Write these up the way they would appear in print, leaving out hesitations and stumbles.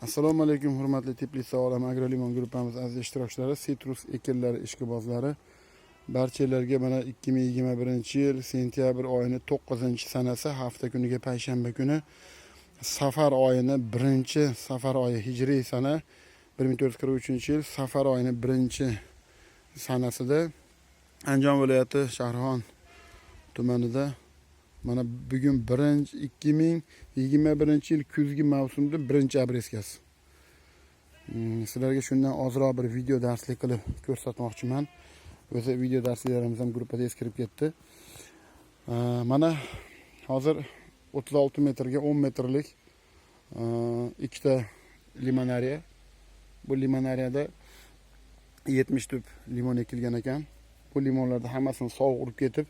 Assalomu alaykum hurmatli Teplitsa olam agrolimon gruppamiz aziz ishtirokchilari, sitrus ekinlari ishqibozlari. Barchalarga mana 2021-yil sentyabr oyining 9-sanasi hafta kuniga payshanba kuni Safar oyini 1-safar oyi hijriy sana 1443-yil Safar oyining 1-sanasida Andijon viloyati Shahrixon tumanida mana bugun 2021-yil kuzgi mavsumda 1-abreskasi. Sizlarga shundan ozroq bir video darslik qilib ko'rsatmoqchiman. O'zi video darsliklarimiz ham gruppada eskirib ketdi. Mana hozir 36 metrga 10 metrlik ikkita limonariya. Bu limonariyada 70 tup limon ekilgan ekan. Bu limonlarda hammasini sovuq urib ketib,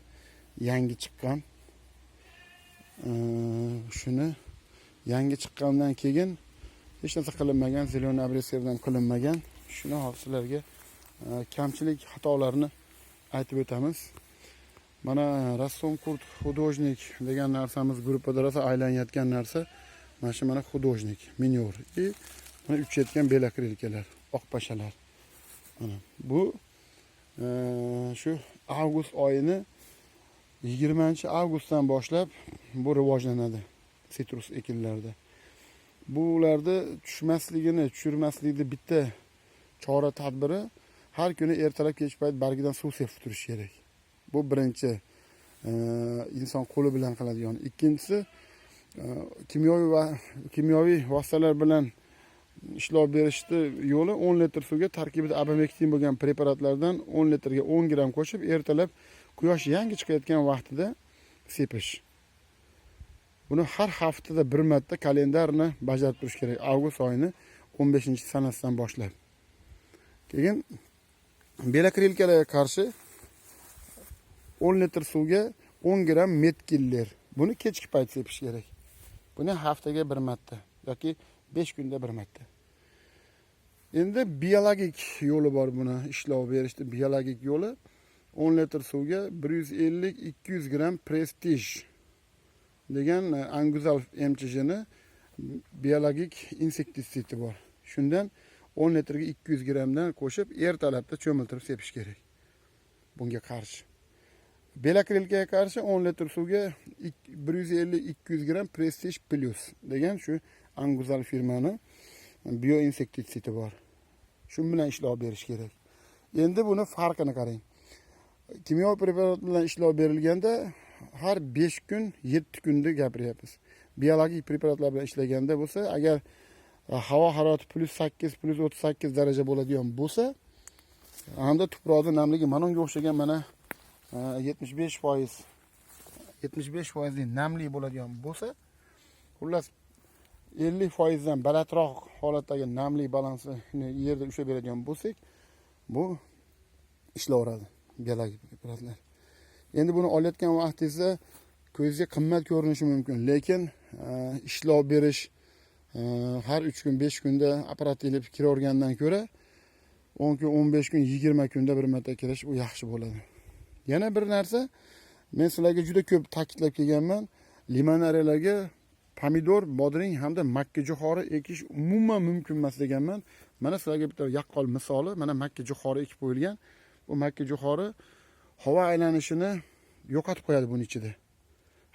yangi chiqqan. Shuni yangi chiqqandan keyin hech narsa qilinmagan, zelon abresserdan qilinmagan. Shuni hozir sizlarga kamchilik xatolarni aytib o'tamiz. Mana rassom kurt hudojnik degan narsamiz gruppada rosa aylanayotgan narsa. Mana shu mana hudojnik, minyor. Mana uchayotgan belakrilkalar, oq pashalar. Mana bu shu avgust oyini 20-avgustdan boshlab bu rivojlanadi sitrus ekinlarda. Bularda tushirmaslikni bitta chora tadbiri har kuni ertalab kech payt bargidan suv sepib turish kerak. Bu birinchi inson qo'li bilan qiladigan. Ikkinchisi kimyoviy vositalar bilan ishlov berishni yo'li 10 litr suvga tarkibida abamektin bo'lgan preparatlardan 10 litrga 10 gram qo'shib ertalab quyosh yangi chiqayotgan vaqtida sepish. Buni har haftada bir marta kalendarni bajarib turish kerak. Avgust oyini 15-sanasidan boshlab. Keyin belakrilkalarga qarshi 10 litr suvga 10 gram metkiller. Buni kechki payt sepish kerak. Buni haftaga bir marta yoki 5 kunda bir marta. Endi biologik yo'li bor buni ishlov berishdi. Biologik yo'li 10 litr suvga 150-200 gram Prestige degan anguzal emchijini biologik insektisidi bor. Shundan 10 litrga 200 gramdan qo'shib ertalabda cho'miltirib sepish kerak. Bunga qarshi. Belakrilkaga qarshi 10 litr suvga 150-200 gram Prestige Plus degan shu anguzal firmani bioinsektisidi bor. Shu bilan ishlov berish kerak. Endi buni farqini qarang. Kimyoviy preparat bilan ishlov berilganda har 5 kun, 7 kunda gapiryapmiz. Biologik preparatlar bilan ishlaganda bo'lsa, agar havo harorati +8, +38 daraja bo'ladigan bo'lsa, hamda tuproqning namligi mana unga o'xshagan mana 75% namli bo'ladigan bo'lsa, xullas 50% dan balandroq holatdagi namli balansini yerda ushlab beradigan bo'lsak, bu ishlaveradi biologik preparatlar. Endi buni olayotgan vaqtingizda ko'zga qimmat ko'rinishi mumkin, lekin ishlov berish har 3 kun, 5 kunda apparat ilib kiravergandan ko'ra 10 kun, 15 kun, 20 kunda bir marta kirish u yaxshi bo'ladi. Yana bir narsa, men sizlarga juda ko'p ta'kidlab kelganman, limonariyalarga pomidor, bodring hamda makka jo'xori ekish umuman mumkin emas deganman. Mana sizlarga bitta yaqqol misoli, mana makka jo'xori ekib qo'yilgan. Bu makka jo'xori havo aylanishini yo'qotib qo'yadi buning ichida.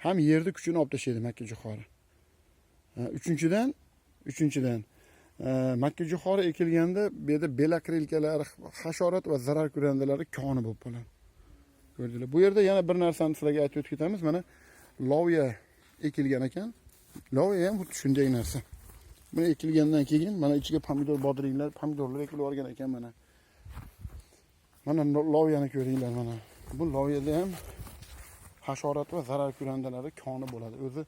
Ham yerni kuchini olib tashlaydi makka jo'xori. Uchinchidan makka jo'xori ekilganda bu yerda belakrilkalar, hasharot va zarar ko'randalari koni bo'lib qoladi. Ko'rdinglar? Bu yerda yana bir narsani sizlarga aytib o'tib ketamiz. Mana loviya ekilgan ekan. Loviya ham xuddi shunday narsa. Buni ekilgandan keyin mana ichiga pomidor, bodringlar, pomidorlar ekilib olgan ekan mana. Mana loviyani ko'ringlar mana. Bu loviyada ham hasharot va zarar ko'randalari koni bo'ladi. O'zi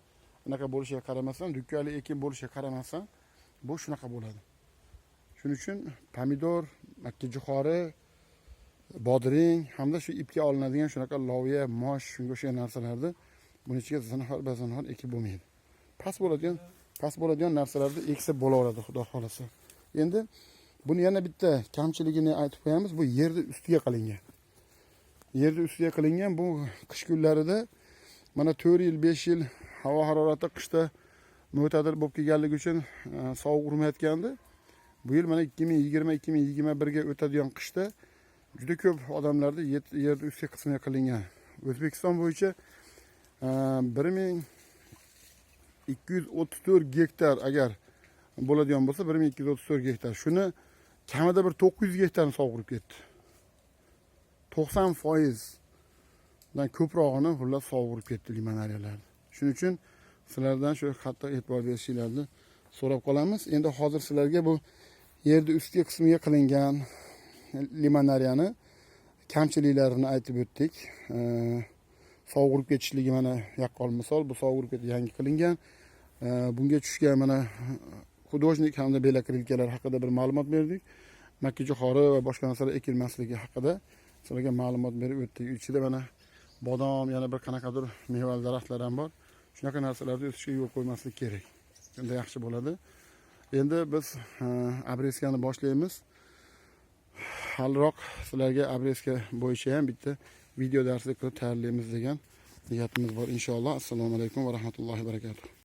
unaqa bo'lishiga qaramasdan, dukkali ekin bo'lishiga qaramasdan, bu shunaqa bo'ladi. Shuning uchun pomidor, makka jo'xori, bodring hamda shu ipga olinadigan shunaqa loviya, mosh, shunga o'xshagan narsalarni buning ichiga zinhor ekib bo'lmaydi. Past bo'ladigan narsalarni eksa bo'laveradi, xudo xolasa. Endi buni yana bitta kamchiligini aytib qo'yamiz, bu yerni ustiga qilingan. Yerni ustiga qilingan bu qish kunlarida mana 4 yil, 5 yil havo harorati qishda mo'tadil bo'lib kelganligi uchun sovuq urmayotgandi. Bu yil mana 2020-2021 ga o'tadigan qishda juda ko'p odamlarda yerni ustki qismiga qilingan. O'zbekiston bo'yicha 1234 gektar agar bo'ladigan bo'lsa 1234 gektar. Shuni kamida bir 900 gektarni sovurib ketdi. 90% dan ko'prog'ini xullas sovurib ketdi limonariyalarni. Shuning uchun sizlardan shu qattiq e'tibor berishingizni so'rab qolamiz. Endi hozir sizlarga bu yerni ustki qismiga qilingan limonariyani kamchiliklarini aytib o'tdik. Sovurib ketishligi mana yaqqol misol, bu sovurib ketib yangi qilingan. Bunga tushgan mana hudojnik hamda belakrilkalar haqida bir ma'lumot berdik. Makka jo'xori va boshqa narsalar ekilmasligi haqida sizlarga ma'lumot berib o'tdik. Ichida mana bodom, yana bir qanaqadir mevali daraxtlar ham bor. Shunaqa narsalarni o'sishga yo'l qo'ymaslik kerak. Shunda yaxshi bo'ladi. Endi biz abreskani boshlaymiz. Haliroq sizlarga abreska bo'yicha ham bitta video darslik qilib tayyorlaymiz degan niyatimiz bor inshaalloh. Assalomu alaykum va rahmatullohi va barakatuh.